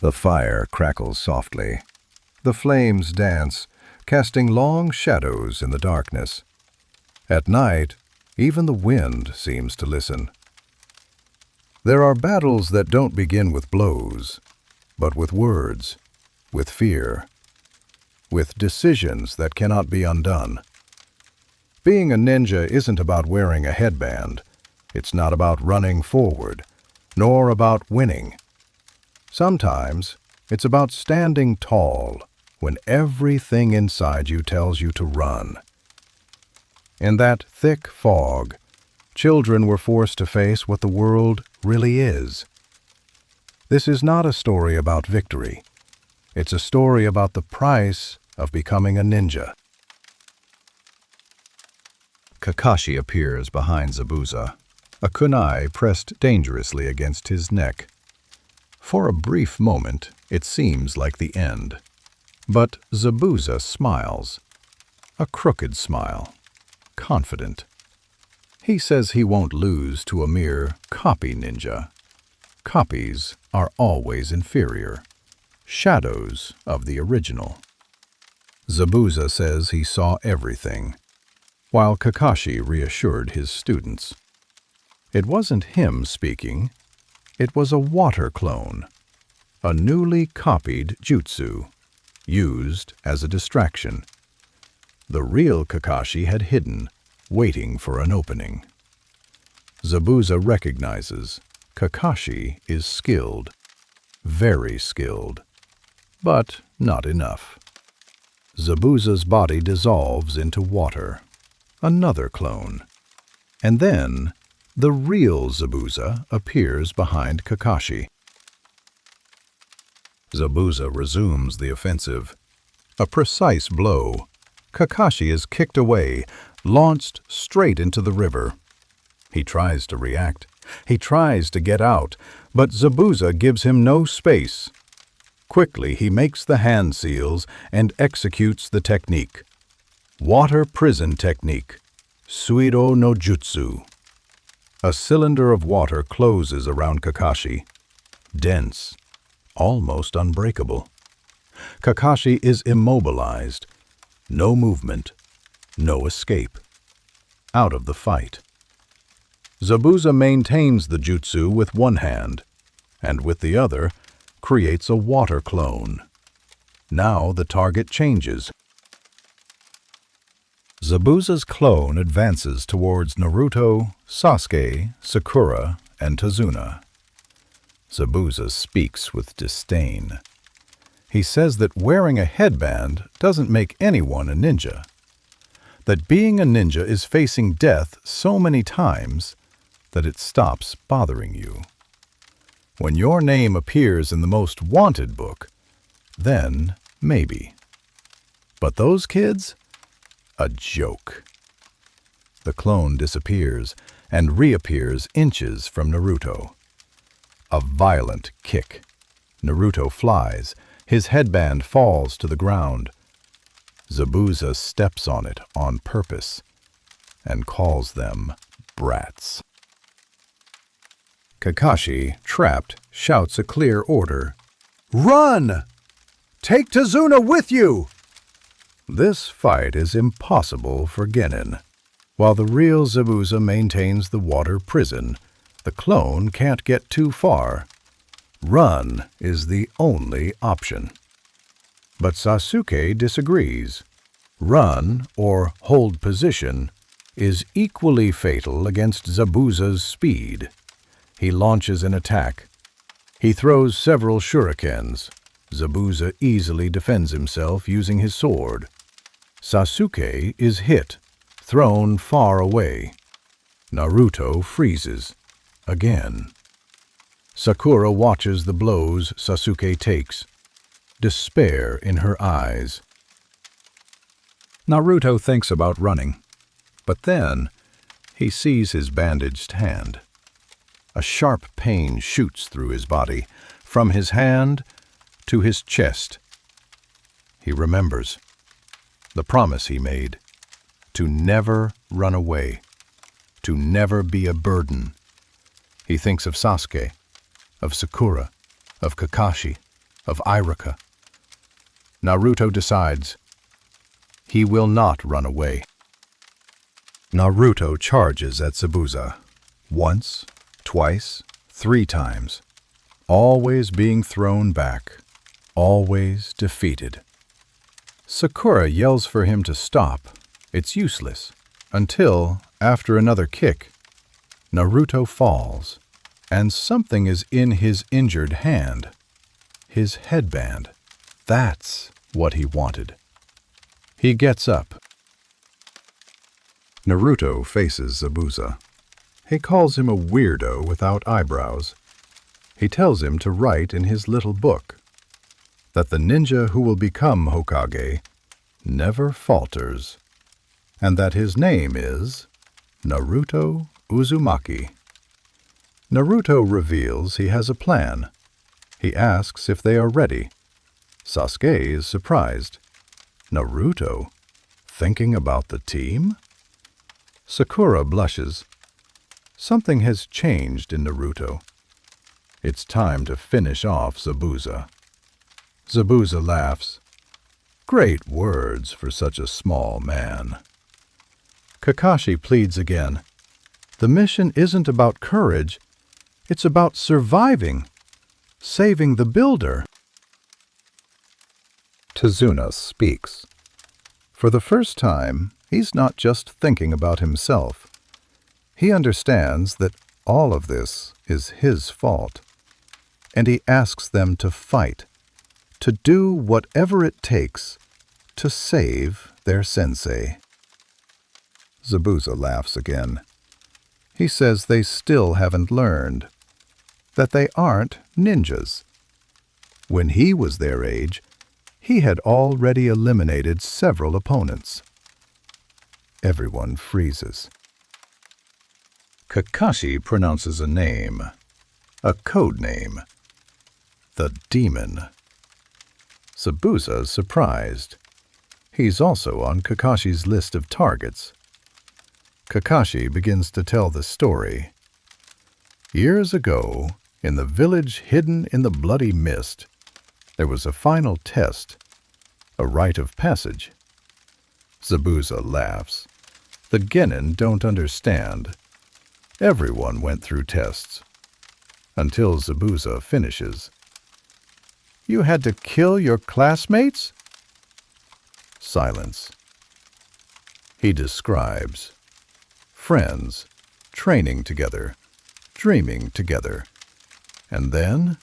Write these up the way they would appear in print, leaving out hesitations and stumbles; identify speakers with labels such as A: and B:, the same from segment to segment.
A: The fire crackles softly. The flames dance, casting long shadows in the darkness. At night, even the wind seems to listen. There are battles that don't begin with blows, but with words, with fear, with decisions that cannot be undone. Being a ninja isn't about wearing a headband. It's not about running forward, nor about winning. Sometimes it's about standing tall when everything inside you tells you to run. In that thick fog, children were forced to face what the world really is. This is not a story about victory. It's a story about the price of becoming a ninja. Kakashi appears behind Zabuza, a kunai pressed dangerously against his neck. For a brief moment, it seems like the end. But Zabuza smiles, a crooked smile, confident. He says he won't lose to a mere copy ninja. Copies are always inferior, shadows of the original. Zabuza says he saw everything, while Kakashi reassured his students. It wasn't him speaking, it was a water clone, a newly copied jutsu, used as a distraction. The real Kakashi had hidden, waiting for an opening. Zabuza recognizes Kakashi is skilled, very skilled, but not enough. Zabuza's body dissolves into water, another clone, and then the real Zabuza appears behind Kakashi. Zabuza resumes the offensive. A precise blow. Kakashi is kicked away, launched straight into the river. He tries to react. He tries to get out, but Zabuza gives him no space. Quickly he makes the hand seals and executes the technique. Water prison technique, Suiro no Jutsu. A cylinder of water closes around Kakashi, dense, almost unbreakable. Kakashi is immobilized, no movement, no escape. Out of the fight. Zabuza maintains the jutsu with one hand, and with the other creates a water clone. Now the target changes. Zabuza's clone advances towards Naruto, Sasuke, Sakura, and Tazuna. Zabuza speaks with disdain. He says that wearing a headband doesn't make anyone a ninja. That being a ninja is facing death so many times that it stops bothering you. When your name appears in the most wanted book, then maybe. But those kids? A joke. The clone disappears and reappears inches from Naruto. A violent kick. Naruto flies. His headband falls to the ground. Zabuza steps on it on purpose and calls them brats. Kakashi, trapped, shouts a clear order. "Run! Take Tazuna with you!" This fight is impossible for Genin. While the real Zabuza maintains the water prison, the clone can't get too far. Run is the only option. But Sasuke disagrees. Run, or hold position, is equally fatal against Zabuza's speed. He launches an attack. He throws several shurikens. Zabuza easily defends himself using his sword. Sasuke is hit, thrown far away. Naruto freezes, again. Sakura watches the blows Sasuke takes, despair in her eyes. Naruto thinks about running, but then he sees his bandaged hand. A sharp pain shoots through his body, from his hand to his chest. He remembers the promise he made, to never run away, to never be a burden. He thinks of Sasuke, of Sakura, of Kakashi, of Iruka. Naruto decides he will not run away. Naruto charges at Zabuza, once, twice, 3 times, always being thrown back, always defeated. Sakura yells for him to stop. It's useless, until, after another kick, Naruto falls, and something is in his injured hand. His headband. That's what he wanted. He gets up. Naruto faces Zabuza. He calls him a weirdo without eyebrows. He tells him to write in his little book that the ninja who will become Hokage never falters, and that his name is Naruto Uzumaki. Naruto reveals he has a plan. He asks if they are ready. Sasuke is surprised. Naruto? Thinking about the team? Sakura blushes. Something has changed in Naruto. It's time to finish off Zabuza. Zabuza laughs. Great words for such a small man. Kakashi pleads again. The mission isn't about courage. It's about surviving. Saving the builder. Tazuna speaks. For the first time, he's not just thinking about himself. He understands that all of this is his fault. And he asks them to fight, to do whatever it takes to save their sensei. Zabuza laughs again. He says they still haven't learned, that they aren't ninjas. When he was their age, he had already eliminated several opponents. Everyone freezes. Kakashi pronounces a name, a code name. The demon. Zabuza's surprised. He's also on Kakashi's list of targets. Kakashi begins to tell the story. Years ago, in the village hidden in the bloody mist, there was a final test, a rite of passage. Zabuza laughs. The genin don't understand. Everyone went through tests. Until Zabuza finishes. You had to kill your classmates? Silence. He describes. Friends, training together, dreaming together. And then,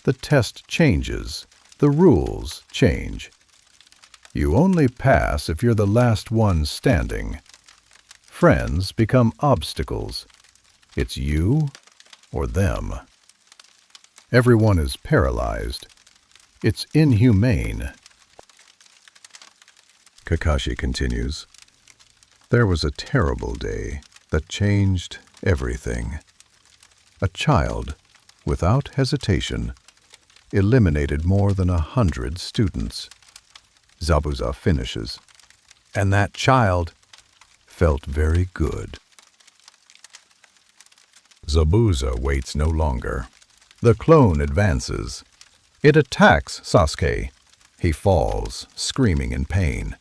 A: the test changes, the rules change. You only pass if you're the last one standing. Friends become obstacles. It's you or them. Everyone is paralyzed. It's inhumane. Kakashi continues. There was a terrible day that changed everything. A child, without hesitation, eliminated more than 100 students. Zabuza finishes. And that child felt very good. Zabuza waits no longer. The clone advances. It attacks Sasuke. He falls, screaming in pain.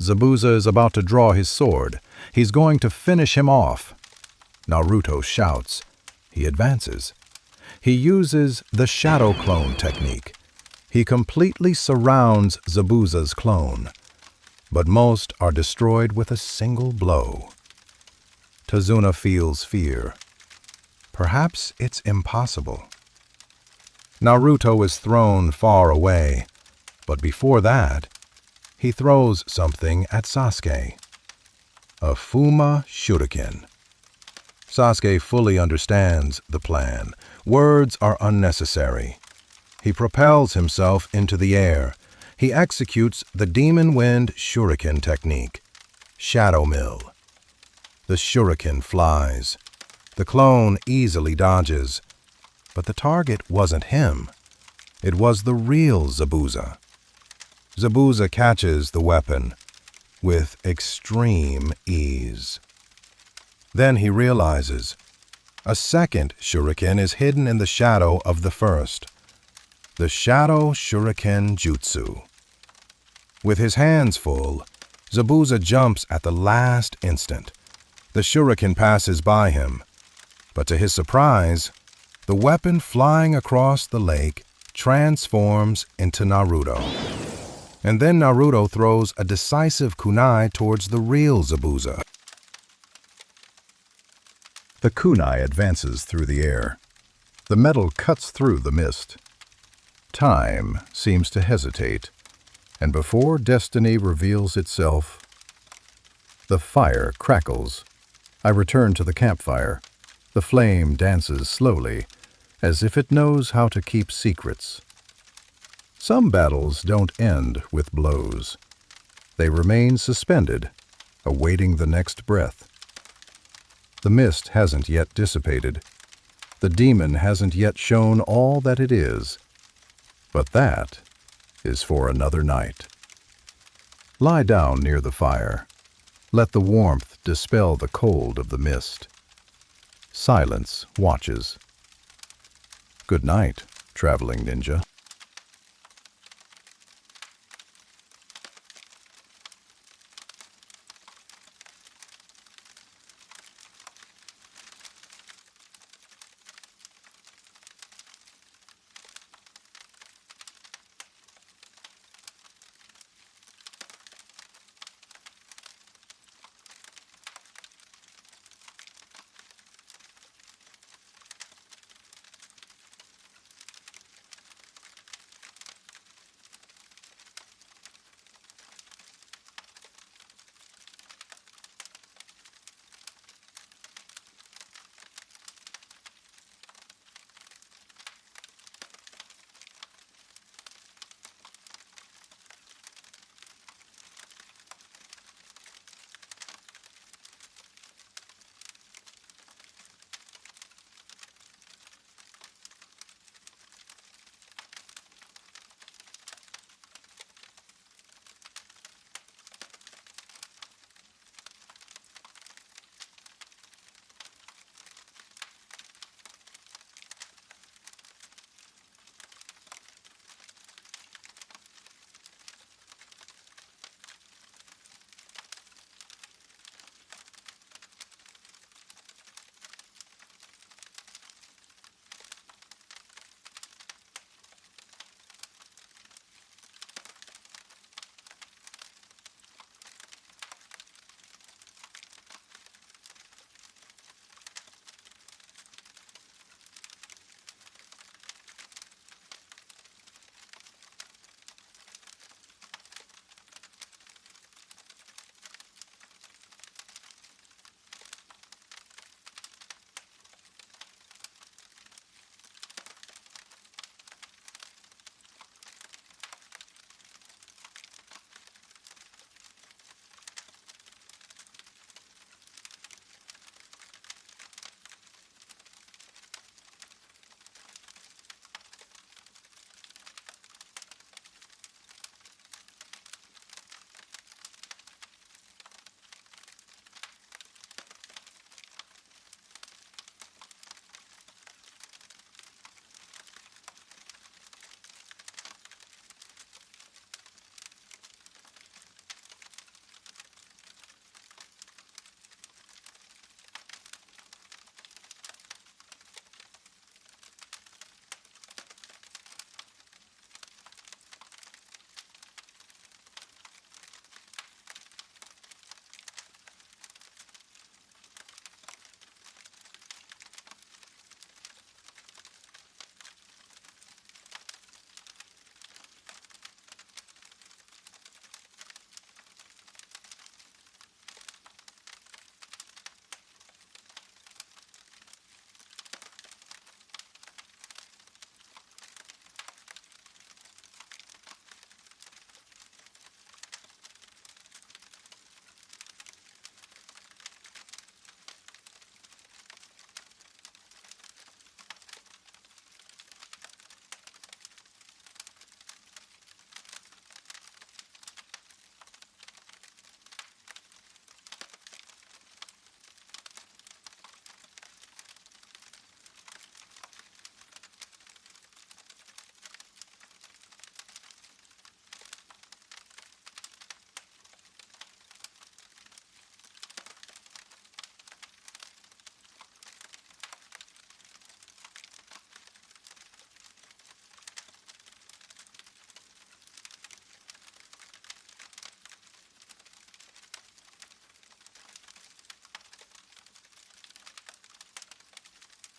A: Zabuza is about to draw his sword. He's going to finish him off. Naruto shouts. He advances. He uses the shadow clone technique. He completely surrounds Zabuza's clone, but most are destroyed with a single blow. Tazuna feels fear. Perhaps it's impossible. Naruto is thrown far away, but before that, he throws something at Sasuke. A Fuma Shuriken. Sasuke fully understands the plan. Words are unnecessary. He propels himself into the air. He executes the Demon Wind Shuriken technique. Shadow Mill. The Shuriken flies. The clone easily dodges. But the target wasn't him. It was the real Zabuza. Zabuza catches the weapon with extreme ease. Then he realizes a second shuriken is hidden in the shadow of the first.
B: the Shadow Shuriken Jutsu. With his hands full, Zabuza jumps at the last instant. The shuriken passes by him, but to his surprise, the weapon flying across the lake transforms into Naruto. And then Naruto throws a decisive kunai towards the real Zabuza.
A: The kunai advances through the air. The metal cuts through the mist. Time seems to hesitate, and before destiny reveals itself, the fire crackles. I return to the campfire. The flame dances slowly, as if it knows how to keep secrets. Some battles don't end with blows. They remain suspended, awaiting the next breath. The mist hasn't yet dissipated. The demon hasn't yet shown all that it is. But that is for another night. Lie down near the fire. Let the warmth dispel the cold of the mist. Silence watches. Good night, traveling ninja.